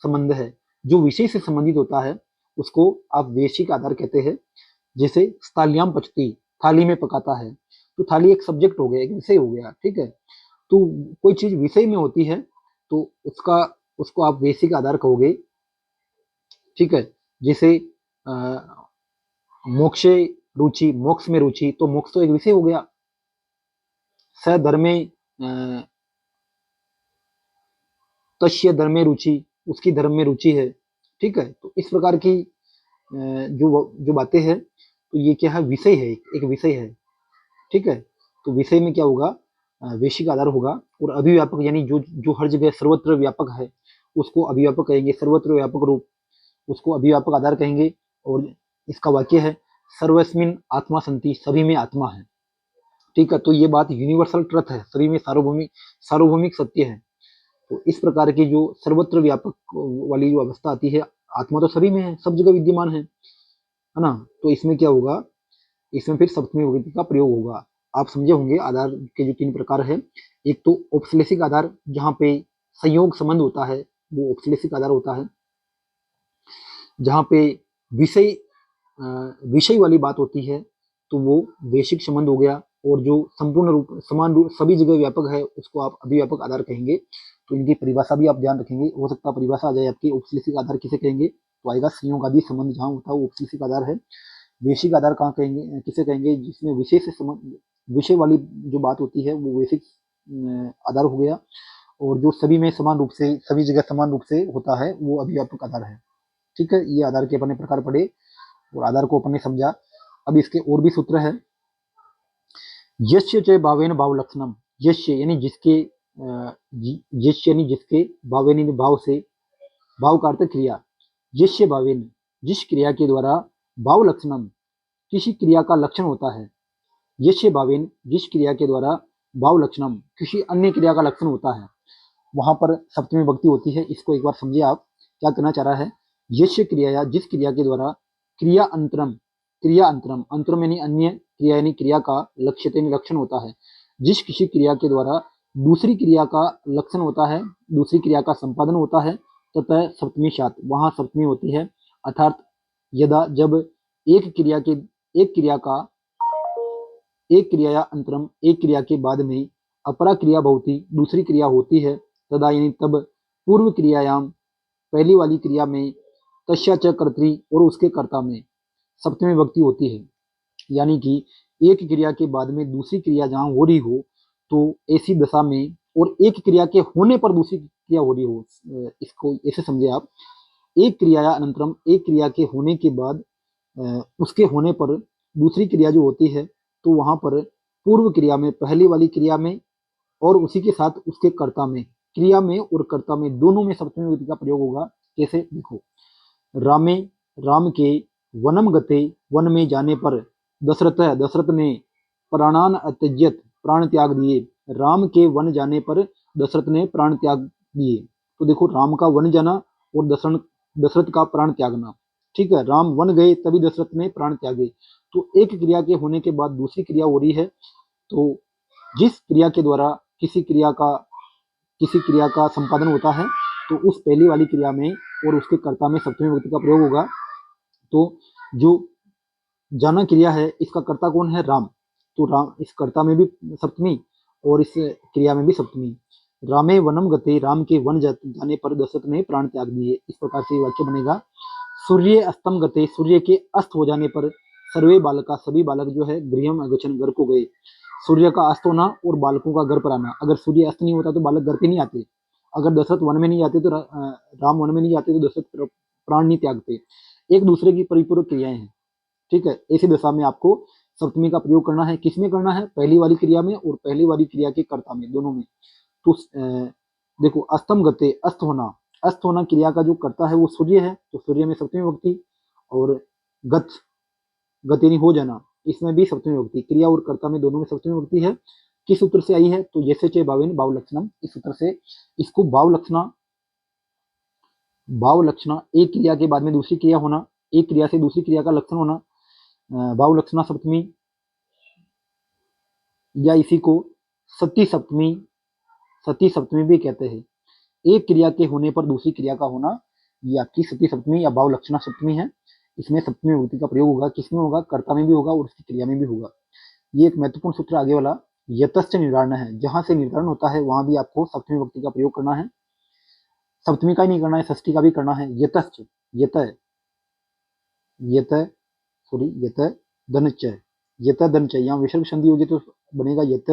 संबंध है, जो विषय से संबंधित होता है उसको आप वैशिक आधार कहते हैं। जैसे स्थाल्याम पचती, थाली में पकाता है, तो थाली एक सब्जेक्ट हो गया, एक विषय हो गया, ठीक है। तो कोई चीज विषय में होती है तो उसका उसको आप वैशिक आधार कहोगे, ठीक है। जैसे मोक्षे रुचि, मोक्ष में रुचि, तो मोक्ष तो एक विषय हो गया। स धर्मे तस्य धर्मे रुचि, उसकी धर्म में रुचि है, ठीक है। तो इस प्रकार की जो जो बातें हैं, तो ये क्या है, विषय है, एक विषय है, ठीक है। तो विषय में क्या होगा, वैशिक आधार होगा। और अभिव्यापक यानी जो जो हर जगह सर्वत्र व्यापक है उसको अभिव्यापक कहेंगे, सर्वत्र व्यापक रूप उसको अभिव्यापक आधार कहेंगे। और इसका वाक्य है सर्वस्मिन आत्मा संति, सभी में आत्मा है, ठीक है। तो ये बात यूनिवर्सल ट्रुथ है, सभी में सार्वभौमिक सार्वभौमिक सत्य है। तो इस प्रकार की जो सर्वत्र व्यापक वाली जो अवस्था आती है, आत्मा तो सभी में है, सब जगह विद्यमान है ना। तो इसमें क्या होगा, इसमें फिर सप्तमी विभक्ति का प्रयोग होगा। आप समझे होंगे आधार के जो 3 प्रकार है। एक तो औपश्लेषिक आधार, जहाँ पे संयोग संबंध होता है, वो औपश्लेषिक आधार होता है। जहाँ पे विषय विषय वाली बात होती है तो वो वैशिक संबंध हो गया। और जो संपूर्ण रूप समान रूप सभी जगह व्यापक है उसको आप अभिव्यापक आधार कहेंगे। तो इनकी परिभाषा भी आप ध्यान रखेंगे, हो सकता है परिभाषा आ जाए आपकी, औपश्लेषिक आधार किसे कहेंगे, तो आएगा संयोग आदि संबंध जहाँ होता है वो औपश्लेषिक आधार है। वैशिक आधार कहाँ कहेंगे, किसे कहेंगे, जिसमें विषय से संबंध, विषय वाली जो बात होती है वो वैशिक आधार हो गया। और जो सभी में समान रूप से, सभी जगह समान रूप से होता है वो अभिव्यापक आधार है, ठीक है। ये आधार के अपने प्रकार पढ़े और आधार को अपने समझा। अब इसके और भी सूत्र है। यस्य च भावेन भाव लक्षणम, यस्य यानी जिसके, यस्य यानी जिसके, भावेन यानी भाव से, भाव का अर्थ क्रिया, यस्य भावेन जिस क्रिया के द्वारा, भाव लक्षणम किसी क्रिया का लक्षण होता है, यस्य भावेन जिस क्रिया के द्वारा, भाव लक्षणम किसी अन्य क्रिया का लक्षण होता है, वहां पर सप्तमी विभक्ति होती है। इसको एक बार समझिए आप क्या कहना चाह रहा है। यस्य क्रिया, या जिस क्रिया के द्वारा, क्रिया अंतरम, क्रिया अंतरम, अंतरम यानी अन्य, क्रिया यानी क्रिया का, लक्ष्यते यानी लक्षण होता है। जिस किसी क्रिया के द्वारा दूसरी क्रिया का लक्षण होता है, दूसरी क्रिया का संपादन होता है, तथा सप्तमी सात, वहां सप्तमी होती है। अर्थात यदा, जब एक क्रिया के, एक क्रिया का, एक क्रिया या अंतरम, एक क्रिया के बाद में अपरा क्रिया भवती, दूसरी क्रिया होती है, तदा यानी तब, पूर्व क्रियायाम पहली वाली क्रिया में, तस्या च कर्त्री और उसके कर्ता में सप्तमी विभक्ति होती है। यानी कि एक क्रिया के बाद में दूसरी क्रिया जहां हो रही हो, तो ऐसी दशा में, और एक क्रिया के होने पर दूसरी क्रिया हो रही हो, इसको ऐसे समझे आप, एक क्रिया या अनंतरम, एक क्रिया के होने के बाद, उसके होने पर दूसरी क्रिया जो होती है, तो वहां पर पूर्व क्रिया में, पहली वाली क्रिया में, और उसी के साथ उसके कर्ता में, क्रिया में और कर्ता में दोनों में सप्तमी विभक्ति का प्रयोग होगा। कैसे, देखो, रामे, राम के, वनम गते, वन में जाने पर, दशरथ, दशरथ ने, प्राणान अत्यज्यत, प्राण त्याग दिए, राम के वन जाने पर दशरथ ने प्राण त्याग दिए। तो देखो, राम का वन जाना और दशरथ का प्राण त्यागना, ठीक है। राम वन गए तभी दशरथ ने प्राण त्यागे। तो एक क्रिया के होने के बाद दूसरी क्रिया हो रही है, तो जिस क्रिया के द्वारा किसी क्रिया का संपादन होता है, तो उस पहली वाली क्रिया में और उसके कर्ता में सप्तमी विभक्ति का प्रयोग होगा। तो जो जाना क्रिया है, इसका कर्ता कौन है, राम, तो राम, इस कर्ता में भी सप्तमी और इस क्रिया में भी सप्तमी। रामे वनम गते, राम के वन जाने पर दशरथ ने प्राण त्याग दिए। इस प्रकार से वाक्य बनेगा। सूर्य अस्तम गते, सूर्य के अस्त हो जाने पर, सर्वे बालका, सभी बालक जो है, गृहम अगछन, घर को गए। सूर्य का अस्त होना और बालकों का घर पर आना, अगर सूर्य अस्त नहीं होता तो बालक घर पे नहीं आते, अगर दशरथ वन में नहीं जाते तो राम वन में नहीं जाते तो दशरथ प्राण नहीं त्यागते। एक दूसरे की परिपूरक क्रियाएं हैं, ठीक है। ऐसी दशा में आपको सप्तमी का प्रयोग करना है। किसमें करना है, पहली वाली क्रिया में और पहली वाली क्रिया के कर्ता में, दोनों में। तो देखो, अस्तम गते, अस्त होना क्रिया का जो कर्ता है वो सूर्य है, तो सूर्य में सप्तमी विभक्ति। और गत, गत यानी हो जाना, इसमें भी सप्तमी विभक्ति, क्रिया और कर्ता में दोनों में सप्तमी विभक्ति है। किस सूत्र से आई है, तो यस्य च भावेन भाव लक्षणम, इस सूत्र से। इसको भाव लक्षणा भाव लक्षणा, एक क्रिया के बाद में दूसरी क्रिया होना, एक क्रिया से दूसरी क्रिया का लक्षण होना, भाव लक्षणा सप्तमी, या इसी को सती सप्तमी, सती सप्तमी भी कहते हैं। एक क्रिया के होने पर दूसरी क्रिया का होना, ये आपकी सती सप्तमी या भाव लक्षणा सप्तमी है। इसमें सप्तमी विभक्ति का प्रयोग होगा, किसमें होगा, कर्ता में भी होगा और उसकी क्रिया में भी होगा। ये एक महत्वपूर्ण सूत्र आगे वाला यतश्च निर्धारण है, जहां से निर्धारण होता है वहां भी आपको सप्तमी विभक्ति का प्रयोग करना है। सप्तमी का ही नहीं करना है, षष्ठी का भी करना है। यतश्च, यत, यत, सॉरी यत धनच, यत धनच, यहाँ विसर्ग संधि होगी तो बनेगा यत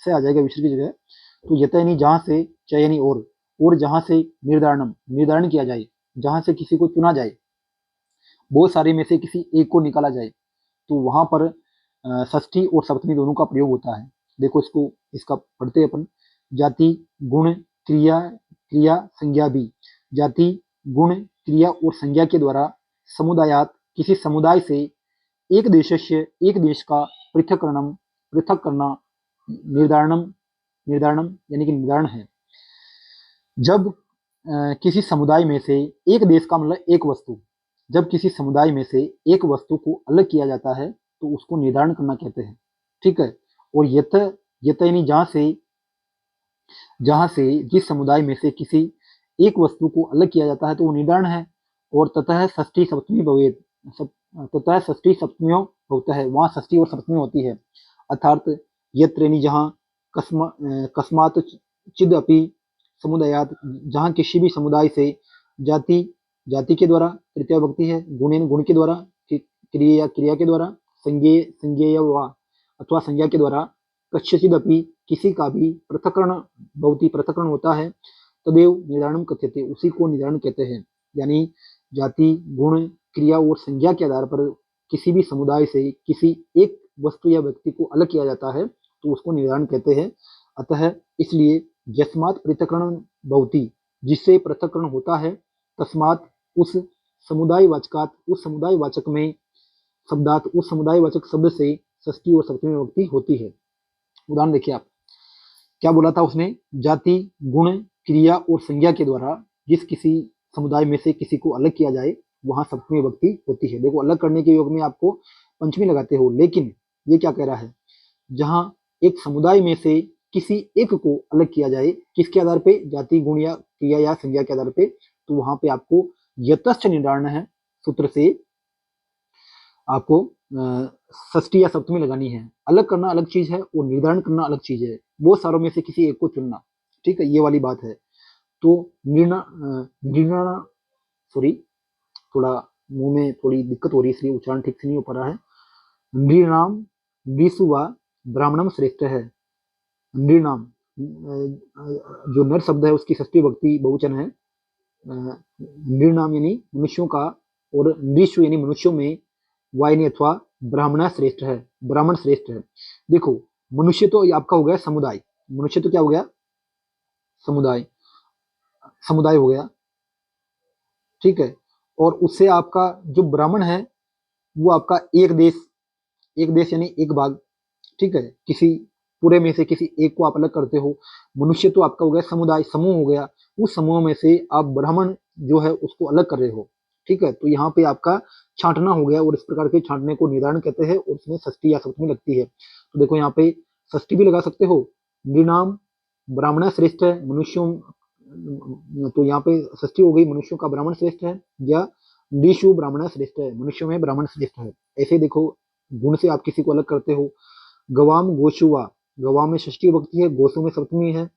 से आ जाएगा विसर्ग की जगह। तो यत यानी जहां से, च यानी और जहां से निर्धारणम, निर्धारण किया जाए, जहां से किसी को चुना जाए, बहुत सारे में से किसी एक को निकाला जाए, तो वहां पर षष्ठी और सप्तमी दोनों का प्रयोग होता है। देखो इसको, इसका पढ़ते हैं अपन। जाति गुण क्रिया, क्रिया संज्ञा भी, जाति गुण क्रिया और संज्ञा के द्वारा समुदायात, किसी समुदाय से, एक देशस्य, एक देश का, पृथक्करणम, पृथक करना, निर्धारणम, निर्धारणम यानी कि निर्धारण है। जब किसी समुदाय में से, एक देश का मतलब एक वस्तु, जब किसी समुदाय में से एक वस्तु को अलग किया जाता है तो उसको निर्धारण करना कहते हैं। ठीक है। और यत, यत यानी जहां से जिस समुदाय में से किसी एक वस्तु को अलग किया जाता है तो वो निर्धारण है। और ततः षष्ठी सप्तमी भवेत, ततः षष्ठी सप्तमियों होता है, वहां षष्ठी और सप्तमी होती है। अर्थात यत्र यानी जहां, कस्मात चिद अपि समुदायात, जहां किसी भी समुदाय से, जाति, जाति के द्वारा, तृतीय विभक्ति है, गुणेन गुण के द्वारा, क्रिया क्रिया के द्वारा, संज्ञेय संज्ञेय वा अथवा संज्ञा के द्वारा, कस्यचिद अपि किसी का भी, पृथक्करण भवति पृथक्करण होता है, तदेव निर्धारणम कथ्यते, उसी को निर्धारण कहते हैं। यानी जाति गुण क्रिया और संज्ञा के आधार पर किसी भी समुदाय से किसी एक वस्तु या व्यक्ति को अलग किया जाता है तो उसको निर्धारण कहते हैं। अतः इसलिए यस्मात् पृथक्करण भवति, जिससे पृथक्करण होता है, तस्मात् उस समुदाय वाचकात, उस समुदाय वाचक में, शब्दात उस समुदाय वाचक शब्द से षष्ठी और सप्तमी विभक्ति होती है। उदाहरण देखिए आप, क्या बोला था उसने, जाति गुण क्रिया और संज्ञा के द्वारा जिस किसी समुदाय में से किसी को अलग किया जाए वहां सप्तमी विभक्ति होती है। देखो अलग करने के योग में आपको पंचमी लगाते हो, लेकिन ये क्या कह रहा है, जहां एक समुदाय में से किसी एक को अलग किया जाए, किसके आधार पे, जाति गुण या क्रिया या संज्ञा के आधार पे, तो वहां पे आपको यतश्च निर्धारण है सूत्र से आपको षष्ठी या सप्तमी लगानी है। अलग करना अलग चीज है और निर्धारण करना अलग चीज है, बहुत सारों में से किसी एक को चुनना। ठीक है, ये वाली बात है। तो निर्णय, सॉरी थोड़ा मुंह में थोड़ी दिक्कत हो रही है इसलिए उच्चारण ठीक से नहीं हो पा रहा है। नृणाम नृषु वा ब्राह्मणम श्रेष्ठ है। नृणाम, जो नर शब्द है उसकी षष्ठी विभक्ति बहुवचन है। नृणाम यानी मनुष्यों का, और नृषु यानी मनुष्यों में, वाहिनी अथवा ब्राह्मण श्रेष्ठ है, ब्राह्मण श्रेष्ठ है। देखो मनुष्य तो आपका हो गया समुदाय, मनुष्य तो क्या हो गया, समुदाय, समुदाय हो गया। ठीक है। और उससे आपका जो ब्राह्मण है वो आपका एक देश, एक देश यानी एक भाग। ठीक है, किसी पूरे में से किसी एक को आप अलग करते हो। मनुष्य तो आपका हो गया समुदाय, समूह हो गया, उस समूह में से आप ब्राह्मण जो है उसको अलग कर रहे हो। ठीक है, तो यहाँ पे आपका छांटना हो गया, और इस प्रकार के छांटने को निर्धारण कहते हैं, और उसमें षष्ठी या सप्तमी लगती है। तो देखो यहाँ पे षष्ठी भी लगा सकते हो, नृणाम ब्राह्मण श्रेष्ठ है, मनुष्यों, तो यहाँ पे षष्ठी हो गई, मनुष्यों का ब्राह्मण श्रेष्ठ है, या नृषु ब्राह्मण श्रेष्ठ है, मनुष्यों में ब्राह्मण श्रेष्ठ है। ऐसे देखो गुण से आप किसी को अलग करते हो। गवाम गोशुआ, गवाम में षष्ठी विभक्ति है, गोसु में सप्तमी है।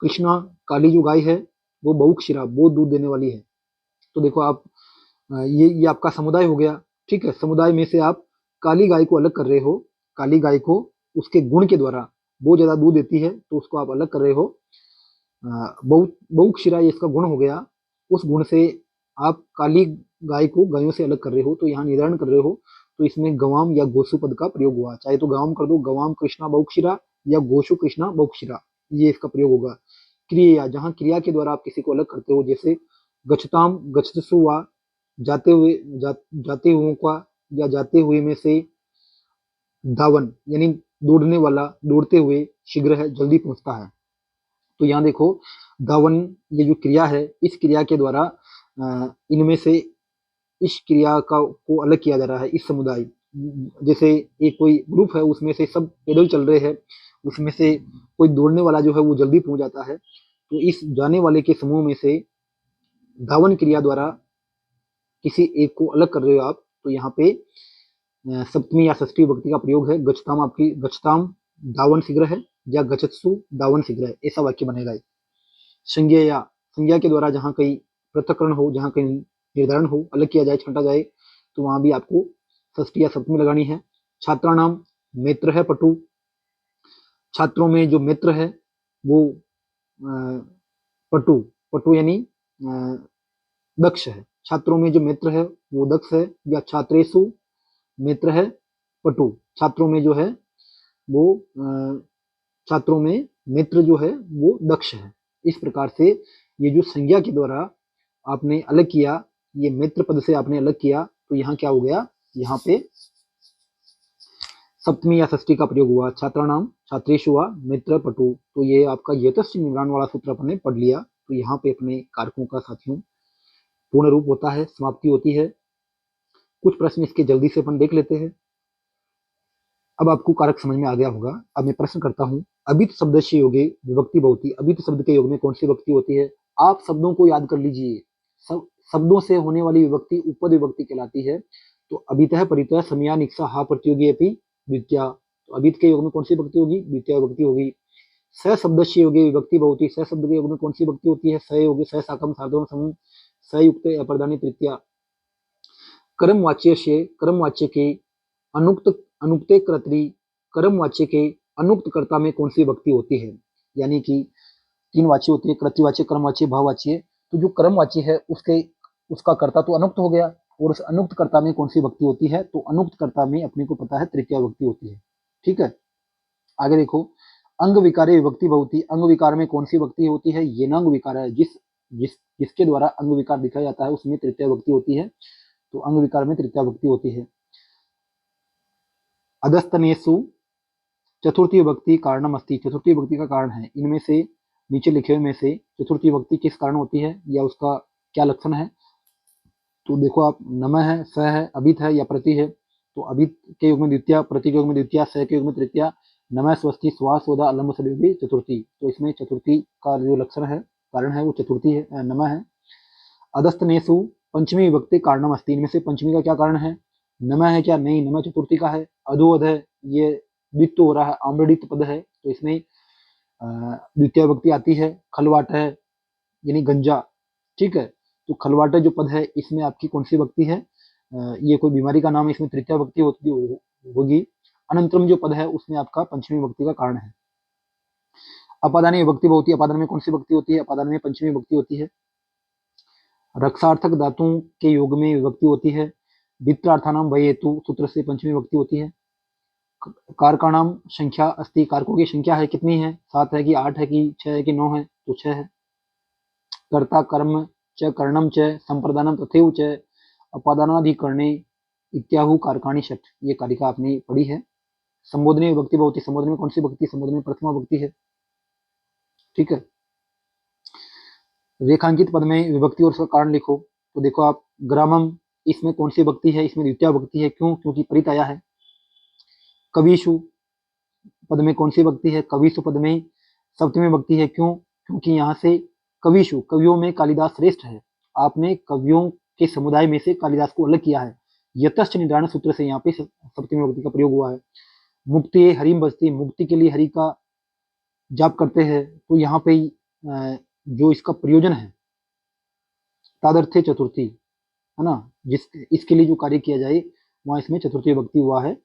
कृष्णा, काली जो गाय है वो बहुक्षीरा, बहुत दूध देने वाली है। तो देखो आप, ये आपका समुदाय हो गया। ठीक है, समुदाय में से आप काली गाय को अलग कर रहे हो, काली गाय को उसके गुण के द्वारा, बहुत ज्यादा दूध देती है तो उसको आप अलग कर रहे हो। बहुक्षीरा ये इसका गुण हो गया, उस गुण से आप काली गाय को गायों से अलग कर रहे हो, तो यहाँ निर्धारण कर रहे हो। तो इसमें गवाम या गोसु पद का प्रयोग हुआ, चाहे तो गवाम कर दो, गवाम कृष्णा बहुक्षीरा, या गोशु कृष्णा बहुक्षीरा, ये इसका प्रयोग होगा। क्रिया, जहां क्रिया के द्वारा आप किसी को अलग करते हो, जैसे गच्छताम गच्छतसु वा, जाते हुए, जाते हुओं का, या जाते हुए में से, धावन यानी दौड़ने वाला, दौड़ते हुए, शीघ्र है जल्दी पहुंचता है। तो यहाँ देखो दावन ये जो क्रिया है, इस क्रिया के द्वारा इनमें से इस क्रिया का को अलग किया जा रहा है। इस समुदाय, जैसे एक कोई ग्रुप है, उसमें से सब पैदल चल रहे हैं, उसमें से कोई दौड़ने वाला जो है वो जल्दी पहुंच जाता है, तो इस जाने वाले के समूह में से धावन क्रिया द्वारा किसी एक को अलग कर रहे हो आप, तो यहाँ पे सप्तमी या षष्ठी विभक्ति का प्रयोग है। गच्छताम आपकी गच्छताम धावन शीघ्र है, या गच्छत्सु धावन शीघ्र है, ऐसा वाक्य बनेगा। संज्ञा या संज्ञा के द्वारा जहाँ कहीं पृथक्करण हो, जहाँ कहीं निर्धारण हो, अलग किया जाए, छांटा जाए, तो वहां भी आपको षष्ठी या सप्तमी लगानी है। छात्राणाम मित्र है पटु, छात्रों में जो मित्र है वो पटु, पटु यानी दक्ष है। छात्रों में जो मित्र है वो दक्ष है, या छात्रेषु मित्र है पटु, छात्रों में जो है वो छात्रों में मित्र जो है वो दक्ष है। इस प्रकार से ये जो संज्ञा के द्वारा आपने अलग किया, ये मित्र पद से आपने अलग किया, तो यहाँ क्या हो गया, यहाँ पे सप्तमी या षष्ठी का प्रयोग हुआ। छात्राणाम छात्रेषु हुआ, मित्र पटु, तो ये आपका यतस्य निम्नान वाला सूत्र अपने पढ़ लिया। तो यहाँ पे अपने कारकों का साथियों पूर्ण रूप होता है, समाप्ति होती है। कुछ प्रश्न इसके जल्दी से अपन देख लेते हैं। अब आपको कारक समझ में आ गया होगा। अब मैं प्रश्न करता हूँ, अभित शब्द से योगे विभक्ति बहुती, अभित शब्द के योग में कौन सी विभक्ति होती है? आप शब्दों को याद कर लीजिए, सब शब्दों से होने वाली विभक्ति उपपद विभक्ति कहलाती है। तो अभितः परितः समया निक्षा हा प्रतियोगी अपि द्वितीया, तो अभित के योग में कौन सी विभक्ति होगी? द्वितीय विभक्ति होगी। स शब्द से योगे विभक्ति बहुती, स शब्द के योग में कौन सी विभक्ति होती है? स योगे स साकम सार्धम समूह स युक्त अप्रदानी तृतीया। कर्म वाच्य से कर्म वाच्य के अनुक्त अनुक्ते कर्तरी, कर्म वाच्य के अनुक्त कर्ता में कौन सी विभक्ति होती है? यानी कि तीन वाच्य होती है, कर्तृवाच्य, कर्मवाच्य, भाववाच्य। तो जो कर्मवाच्य है उसके उसका कर्ता तो अनुक्त हो गया, और उस अनुक्त कर्ता में कौन सी विभक्ति होती है? तो अनुक्त कर्ता में अपने को पता है तृतीय विभक्ति होती है। ठीक है, आगे देखो, अंग विकारे विभक्ति बहुती, अंग विकार में कौन सी विभक्ति होती है? ये अंग विकार है, जिसके द्वारा अंग विकार दिखाया जाता है उसमें तृतीय विभक्ति होती है, तो अंग विकार में तृतीय विभक्ति होती है। अधस्तनेषु चतुर्थी विभक्ति कारणम अस्ति, चतुर्थी विभक्ति का कारण है। इनमें से नीचे लिखे हुए में से चतुर्थी विभक्ति किस कारण होती है, या उसका क्या लक्षण है? तो देखो आप, नम है, स है, अभित है, या प्रति है। तो अभित के युग में द्वितीय, प्रति के युग में द्वितीय, स के युग में तृतीय, नम स्वस्ति स्वा सोदा अलम्ब सदयोगी चतुर्थी। तो इसमें चतुर्थी का जो लक्षण है, कारण है, वो चतुर्थी है, नम है। अधस्तनेषु पंचमी विभक्ति कारणम अस्ति, इनमें से पंचमी का क्या कारण है? नम है क्या? नहीं, नम चतुर्थी का है। अधोअध है, ये द्वित्व हो रहा है, आम्रडित पद है, तो इसमें द्वितीय विभक्ति आती है। खलवाट है यानी गंजा, ठीक है, तो खलवाट जो पद है इसमें आपकी कौन सी विभक्ति है? ये कोई बीमारी का नाम है, इसमें तृतीय विभक्ति होगी। अनंतरम जो पद है उसमें आपका पंचमी विभक्ति का कारण है। अपादानी विभक्ति बहुती, अपादान में कौन सी विभक्ति होती है? अपादान में पंचमी विभक्ति होती है। रक्षार्थक धातुओं के योग में विभक्ति होती है। वित्रार्थानाम भय हेतु सूत्र से पंचमी विभक्ति होती है। कारकाणाम संख्या अस्ति, कारकों की संख्या है, कितनी है? 7 है कि 8 है कि 6 है कि 9 है? तो 6 है। कर्ता कर्म च कर्णम च संप्रदानम तथैव च अपादानाधिकरणे इत्याहु कारकाणी षट, ये कारिका आपने पढ़ी है। संबोधनी विभक्ति बहुती, संबोधन में कौन सी विभक्ति? संबोधन में प्रथमा विभक्ति है। ठीक है, रेखांकित पद में विभक्ति और उसका कारण लिखो। तो देखो आप, ग्रामम, इसमें कौन सी विभक्ति है? इसमें द्वितीय विभक्ति है। क्यों? क्योंकि परित आया है। कविषु पद में कौन सी विभक्ति है? कविषु पद में सप्तमी विभक्ति है। क्यों? क्योंकि यहाँ से कविषु, कवियों में कालिदास श्रेष्ठ है। आपने कवियों के समुदाय में से कालिदास को अलग किया है। यतश्च निधारण सूत्र से यहाँ पे सप्तमी विभक्ति का प्रयोग हुआ है। मुक्ति हरिम बजती, मुक्ति के लिए हरि का जाप करते हैं, तो यहाँ पे जो इसका प्रयोजन है तादर्थे चतुर्थी, है ना, जिस इसके लिए जो कार्य किया जाए वहां इसमें चतुर्थी विभक्ति हुआ है,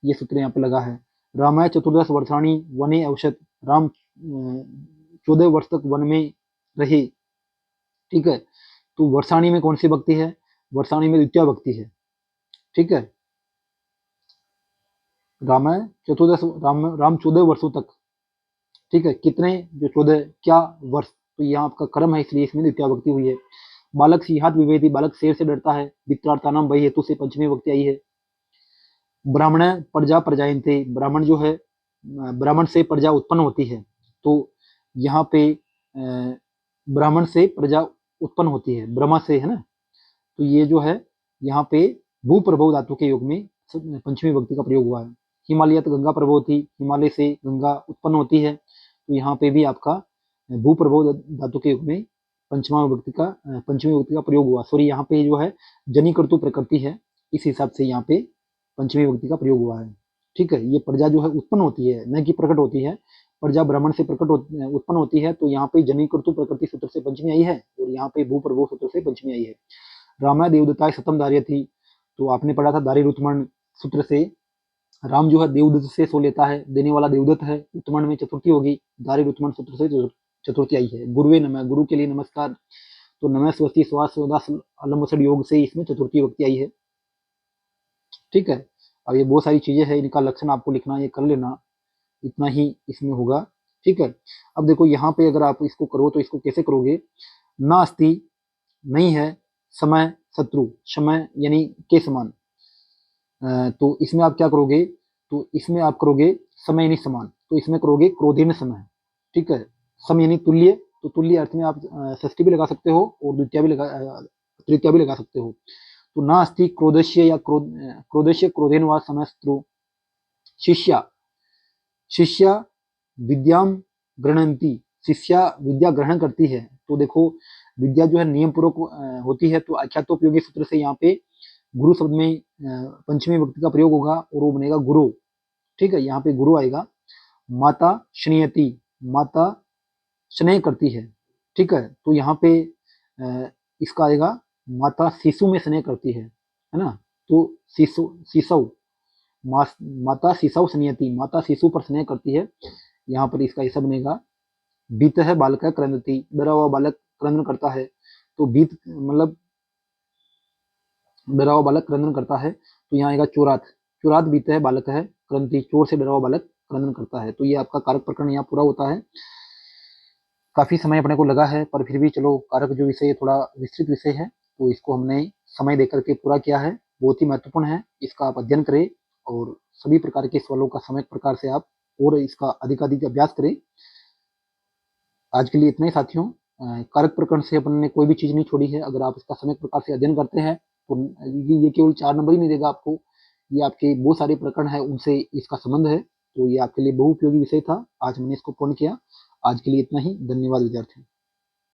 ये सूत्र यहाँ पे लगा है। रामाय चतुर्दश वर्षाणी वने औषध, राम 14 वर्ष तक वन में रहे। ठीक है, तो वर्षाणी में कौन सी विभक्ति है? वर्षाणी में द्वितीय विभक्ति है। ठीक है, रामाय चतुर्दश, राम 14 वर्षों तक। ठीक है, कितने? जो 14, क्या? वर्ष, तो यहाँ आपका कर्म है, इसलिए इसमें द्वितीय विभक्ति हुई है। बालक सिंहात विवेदी, बालक शेर से डरता है। वित्रार्थानाम वही हेतु से पंचमी विभक्ति आई है। ब्राह्मण प्रजा प्रजायन्ते, ब्राह्मण जो है, ब्राह्मण से प्रजा उत्पन्न होती है, तो यहाँ पे ब्राह्मण से प्रजा उत्पन्न होती है, ब्रह्मा से, है ना। तो ये जो है यहाँ पे भू प्रभव धातु के योग में पंचमी विभक्ति का प्रयोग हुआ है। हिमालयत गंगा प्रभवती, हिमालय से गंगा उत्पन्न होती है, तो यहाँ पे भी आपका भू प्रभव धातु के योग में पंचमी विभक्ति का प्रयोग हुआ। सॉरी, यहाँ पे जो है जनी कर्तु प्रकृति है, इस हिसाब से यहाँ पे पंचमी विभक्ति का प्रयोग हुआ है। ठीक है, ये प्रजा जो है उत्पन्न होती है, न कि प्रकट होती है। प्रजा ब्राह्मण से उत्पन्न होती है, तो यहाँ पे जनी कर्तु प्रकृति सूत्र से पंचमी आई है, और यहाँ पे भू प्रभव सूत्र से पंचमी आई है। रामा देवदत्ताय सतम दार्य थी, तो आपने पढ़ा था दारी रुतमण सूत्र से। राम जो है देवदत्त से सो लेता है, देने वाला देवदत्त है, उत्मण में चतुर्थी होगी, दारी रुतमण सूत्र से चतुर्थी आई है। गुरुवे नमः, गुरु के लिए नमस्कार, तो नमः स्वस्ति स्वास स्वदास अलमसड योग से इसमें चतुर्थी विभक्ति आई है। ठीक है, अब ये बहुत सारी चीजें हैं, इनका लक्षण आपको लिखना, ये कर लेना, इतना ही इसमें होगा। ठीक है, अब देखो यहाँ पे अगर आप इसको करो तो इसको कैसे करोगे। ना अस्ति नहीं है, समय शत्रु, समय यानी के समान, तो इसमें आप क्या करोगे, तो इसमें आप करोगे समय यानी समान, तो इसमें करोगे क्रोधेन समय। ठीक है, सम यानी तुल्य, तो तुल्य अर्थ में आप षष्ठी भी लगा सकते हो और तृतीया भी लगा सकते हो। तो ना अस्ति क्रोधस्य या क्रोधस्य क्रोधेन वा समय शत्रु। शिष्या, शिष्या विद्याम गृह्णन्ति, शिष्या विद्या ग्रहण करती है, तो देखो विद्या जो है नियम पूर्वक होती है, तो आख्यातोपयोगी सूत्र से यहाँ पे गुरु शब्द में पंचमी विभक्ति का प्रयोग होगा और वो बनेगा गुरु। ठीक है, यहाँ पे गुरु आएगा। माता स्नेयति, माता स्नेह करती है। ठीक है, तो यहाँ पे इसका आएगा माता शिशु में स्नेह करती है ना। तो शिशु माता शिशु स्नेयति, माता शिशु पर स्नेह करती है, यहाँ पर इसका ऐसा बनेगा। बीत है बालक क्रंदति, डरा हुआ बालक क्रंदन करता है, तो बीत मतलब डरा हुआ बालक क्रंदन करता है, तो यहाँ आएगा चोरात, चोरात बीत है बालक है क्रंदति, चोर से डरा हुआ बालक क्रंदन करता है। तो ये आपका कारक प्रकरण यहाँ पूरा होता है। काफी समय अपने को लगा है, पर फिर भी चलो, कारक जो विषय थोड़ा विस्तृत विषय है, तो इसको हमने समय देकर के पूरा किया है, बहुत ही महत्वपूर्ण है, इसका आप अध्ययन करें और सभी प्रकार के सवालों का समय प्रकार से आप और इसका अधिकाधिक अभ्यास करें। आज के लिए इतना ही साथियों। कारक प्रकरण से अपन ने कोई भी चीज नहीं छोड़ी है, अगर आप इसका समय प्रकार से अध्ययन करते हैं तो ये केवल 4 नंबर ही नहीं देगा आपको, ये आपके बहुत सारे प्रकरण है उनसे इसका संबंध है, तो ये आपके लिए बहु उपयोगी विषय था। आज मैंने इसको पूर्ण किया। आज के लिए इतना ही, धन्यवाद विद्यार्थियों।